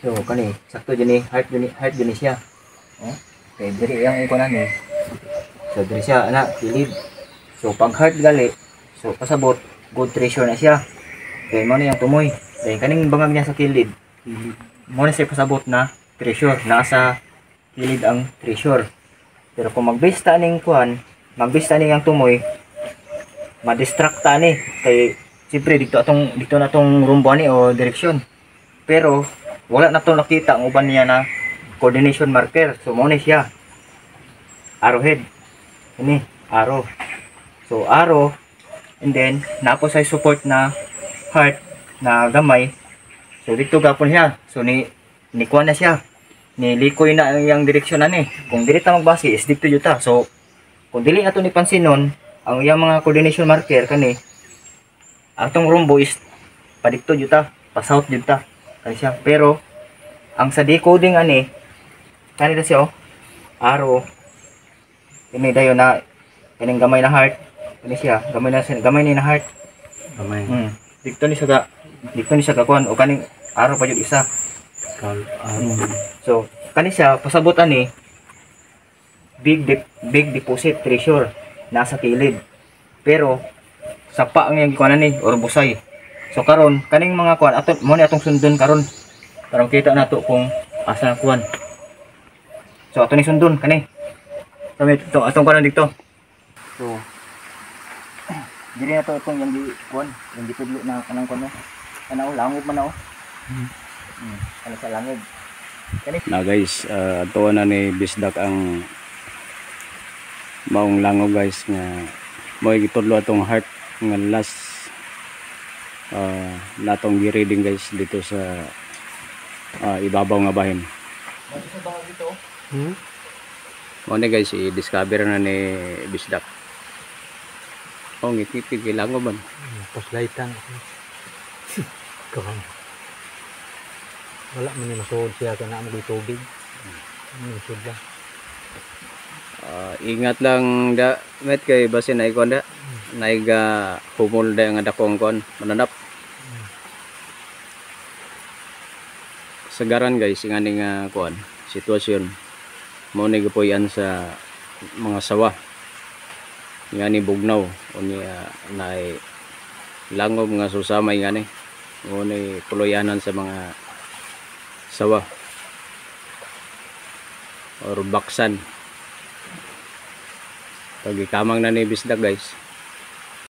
So kani sakto dini heart dini siya. Oh. Kay diri yang iko nani. So diri siya ana kilid. So pag heart gali, so pasabot good treasure na siya. Kay mo na yung tumoy. Kay kaning bangag niya sa kilid. Mo na siya pasabot na treasure, nasa kilid ang treasure. Pero kung magbista ning kuan, magbista ning ang tumoy, ma-distract ta ni kay siyempre dito na tong rumbo ni o direksyon. Pero wala na to nakita ang uban niya na coordination marker. So mo ni siya arrowhead. Ini arrow. So arrow and then napo sa support na heart na gamay. So dito gapon siya. So ni kuha na siya. Nilikoy na ang iyang direksyon ani. Kung dili ta magbase is dito yuta. So kung dili ato ni pansinon ang iyang mga coordination marker kani atong rumbo is padikto yuta, pa south yuta. Kani siya. Pero ang sa decoding ani kanila siya oh. Arrow. Ini dayon na kaning gamay na heart. Kani siya, gamay ni na heart. Gamay. Dito ni siya kakuan o kaning araw pa jud isa. So kani siya pasabot ani big deposit treasure nasa kilid. Pero sapa ang yang kuan ni or busay. So karon kaning mga kuan ato mo ni atong sundon karon para makita nato kung asa ang kuan. So ato ni sundon kani. Kami ito atong kuan dito. So diri na to itong yung di kuan, yung di pudlo na kanang kuan no. Ano langob man oh. Ano sa langob. Kani Na guys, ato na ni bisdak ang maong langob guys nga mo gitudlo atong heart nga last natong gi-reading guys dito sa ibabaw nga bahin. Ano sa bawal dito? Mo ni guys i-discover na ni bisdak. Oh, ngipipig langob man. Paslaitan. Kawan. Wala man ni masuod siya kana mo tubig. Masud ba? Ingat lang da met kay basin ay kon da. Naiga humol da nga dakong kon mananap. Sagaran guys ingani nga kon sitwasyon mo ni gipuy-an sa mga sawa. Ngani bugnaw uni nay langob nga susamay ngani uni puloyanan sa mga sawa or baksan pag ikamang na ni bisdak guys